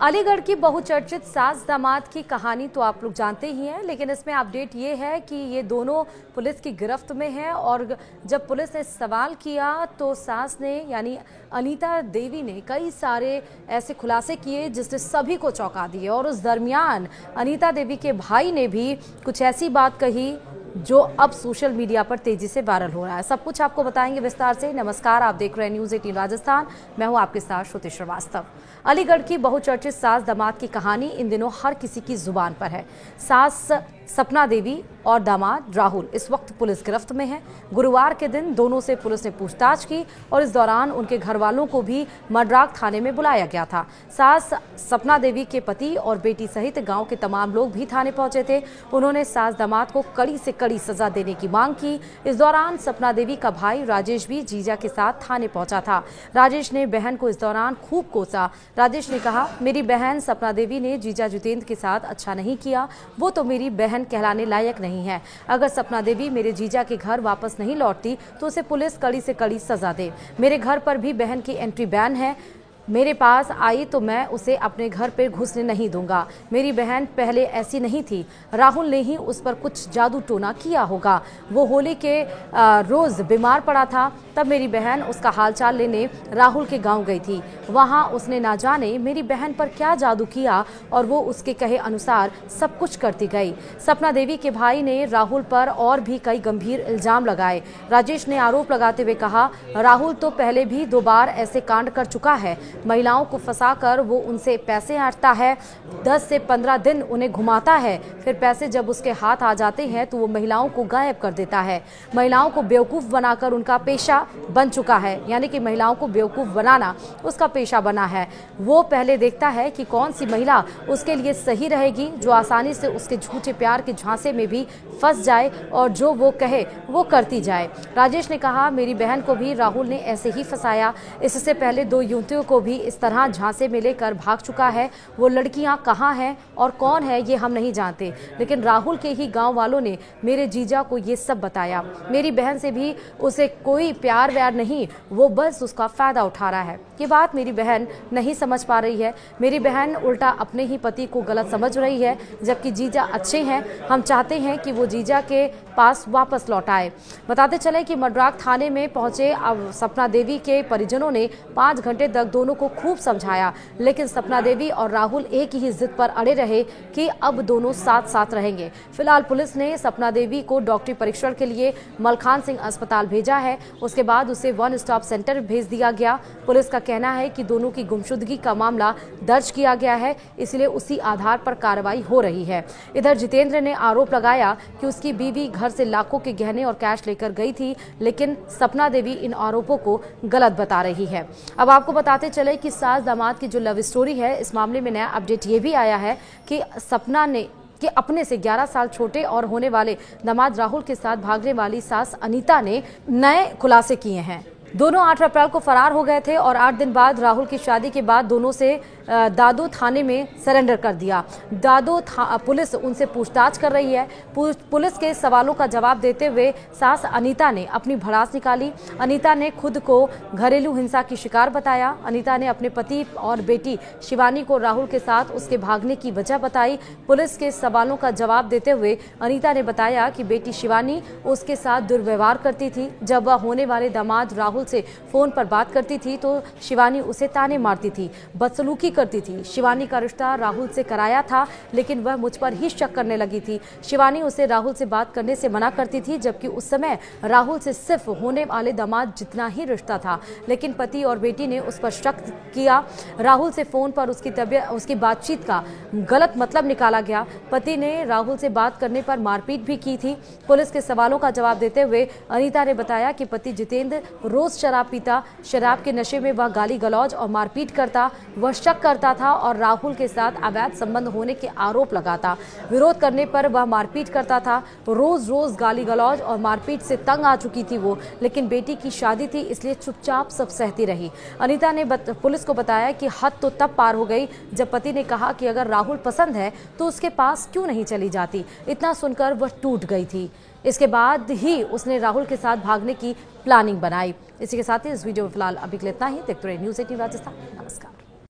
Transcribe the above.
अलीगढ़ की बहुचर्चित सास दामाद की कहानी तो आप लोग जानते ही हैं, लेकिन इसमें अपडेट ये है कि ये दोनों पुलिस की गिरफ्त में हैं। और जब पुलिस ने सवाल किया तो सास ने यानी अनीता देवी ने कई सारे ऐसे खुलासे किए जिसने सभी को चौंका दिए। और उस दरमियान अनीता देवी के भाई ने भी कुछ ऐसी बात कही जो अब सोशल मीडिया पर तेजी से वायरल हो रहा है। सब कुछ आपको बताएंगे विस्तार से। नमस्कार, आप देख रहे हैं न्यूज़ 18 राजस्थान। मैं हूं आपके साथ श्रुति श्रीवास्तव। अलीगढ़ की बहुचर्चित सास दामाद की कहानी इन दिनों हर किसी की जुबान पर है। सास सपना देवी और दामाद राहुल इस वक्त पुलिस गिरफ्त में है। गुरुवार के दिन दोनों से पुलिस ने पूछताछ की और इस दौरान उनके घर वालों को भी मड्राक थाने में बुलाया गया था। सास सपना देवी के पति और बेटी सहित गांव के तमाम लोग भी थाने पहुंचे थे। उन्होंने सास दामाद को कड़ी से कड़ी सजा देने की मांग की। इस दौरान सपना देवी का भाई राजेश भी जीजा के साथ थाने पहुंचा था। राजेश ने बहन को इस दौरान खूब कोसा। राजेश ने कहा, मेरी बहन सपना देवी ने जीजा जितेंद्र के साथ अच्छा नहीं किया, वो तो मेरी बहन कहलाने लायक नहीं है। अगर सपना देवी मेरे जीजा के घर वापस नहीं लौटती तो उसे पुलिस कड़ी से कड़ी सजा दे। मेरे घर पर भी बहन की एंट्री बैन है। मेरे पास आई तो मैं उसे अपने घर पर घुसने नहीं दूंगा। मेरी बहन पहले ऐसी नहीं थी। राहुल ने ही उस पर कुछ जादू टोना किया होगा। वो होली के रोज बीमार पड़ा था, तब मेरी बहन उसका हालचाल लेने राहुल के गांव गई थी। वहां उसने ना जाने मेरी बहन पर क्या जादू किया और वो उसके कहे अनुसार सब कुछ करती गई। सपना देवी के भाई ने राहुल पर और भी कई गंभीर इल्जाम लगाए। राजेश ने आरोप लगाते हुए कहा, राहुल तो पहले भी 2 बार ऐसे कांड कर चुका है। महिलाओं को फंसाकर वो उनसे पैसे ऐंठता है, 10 से 15 दिन उन्हें घुमाता है, फिर पैसे जब उसके हाथ आ जाते हैं तो वो महिलाओं को गायब कर देता है। महिलाओं को बेवकूफ़ बनाकर उनका पेशा बन चुका है, यानी कि महिलाओं को बेवकूफ़ बनाना उसका पेशा बना है। वो पहले देखता है कि कौन सी महिला उसके लिए सही रहेगी, जो आसानी से उसके झूठे प्यार के झांसे में भी फंस जाए और जो वो कहे वो करती जाए। राजेश ने कहा, मेरी बहन को भी राहुल ने ऐसे ही फंसाया। इससे पहले 2 युवतियों को भी इस तरह झांसे में लेकर भाग चुका है। वो लड़कियां कहाँ हैं और कौन है ये हम नहीं जानते, लेकिन राहुल के ही गांव वालों ने मेरे जीजा को ये सब बताया। मेरी बहन से भी उसे कोई प्यार व्यार नहीं, वो बस उसका फायदा उठा रहा है। ये बात मेरी बहन नहीं समझ पा रही है। मेरी बहन उल्टा अपने ही पति को गलत समझ रही है, जबकि जीजा अच्छे हैं। हम चाहते हैं कि वो जीजा के पास वापस लौट आए। बताते चले कि मड्राक थाने में पहुंचे सपना देवी के परिजनों ने 5 घंटे तक दोनों को खूब समझाया, लेकिन सपना देवी और राहुल एक ही जिद पर अड़े रहे कि अब दोनों साथ साथ रहेंगे। फिलहाल पुलिस ने सपना देवी को डॉक्टरी परीक्षण के लिए मलखान सिंह अस्पताल भेजा है। उसके बाद उसे 1 स्टॉप सेंटर भेज दिया गया। पुलिस का कहना है कि दोनों की गुमशुदगी का मामला दर्ज किया गया है, इसलिए उसी आधार पर कार्रवाई हो रही है। इधर जितेंद्र ने आरोप लगाया कि उसकी बीवी घर से लाखों के गहने और कैश लेकर गई थी, लेकिन सपना देवी इन आरोपों को गलत बता रही है। अब आपको बताते चले कि सास दामाद की जो लव स्टोरी है, इस मामले में नया अपडेट ये भी आया है कि सपना ने कि अपने से 11 साल छोटे और होने वाले दामाद राहुल के साथ भागने वाली सास अनीता ने नए खुलासे किए हैं। दोनों 8 अप्रैल को फरार हो गए थे और 8 दिन बाद राहुल की शादी के बाद दोनों से दादो थाने में सरेंडर कर दिया। पुलिस उनसे पूछताछ कर रही है। पुलिस के सवालों का जवाब देते हुए सास अनीता ने अपनी भड़ास निकाली। अनीता ने खुद को घरेलू हिंसा की शिकार बताया। अनीता ने अपने पति और बेटी शिवानी को राहुल के साथ उसके भागने की वजह बताई। पुलिस के सवालों का जवाब देते हुए अनीता ने बताया कि बेटी शिवानी उसके साथ दुर्व्यवहार करती थी। जब वह होने वाले दामाद राहुल से फोन पर बात करती थी तो शिवानी उसे ताने मारती थी, बदसलूकी करती थी। शिवानी का रिश्ता राहुल से कराया था, लेकिन वह मुझ पर ही शक करने लगी थी। शिवानी उसे राहुल से बात करने से मना करती थी, जबकि उस समय राहुल से सिर्फ होने वाले दामाद जितना ही रिश्ता था, लेकिन पति और बेटी ने उस पर शक किया। राहुल से फोन पर उसकी बातचीत का गलत मतलब निकाला गया। पति ने राहुल से बात करने पर मारपीट भी की थी। पुलिस के सवालों का जवाब देते हुए अनीता ने बताया कि पति जितेंद्र रोज शराब पीता, शराब के नशे में वह गाली गलौज और मारपीट करता। वह शक करता था और राहुल के साथ अवैध संबंध होने के आरोप लगाता। विरोध करने पर वह मारपीट करता था। रोज रोज गाली गलौज और मारपीट से तंग आ चुकी थी वो, लेकिन बेटी की शादी थी इसलिए चुपचाप सब सहती रही। अनीता ने पुलिस को बताया कि हद तो तब पार हो गई जब पति ने कहा कि अगर राहुल पसंद है तो उसके पास क्यों नहीं चली जाती। इतना सुनकर वह टूट गई थी। इसके बाद ही उसने राहुल के साथ भागने की प्लानिंग बनाई। इसी के साथ ही इस वीडियो में फिलहाल अभी के लिए इतना ही। देखते रहिए न्यूज़ 18 राजस्थान। नमस्कार।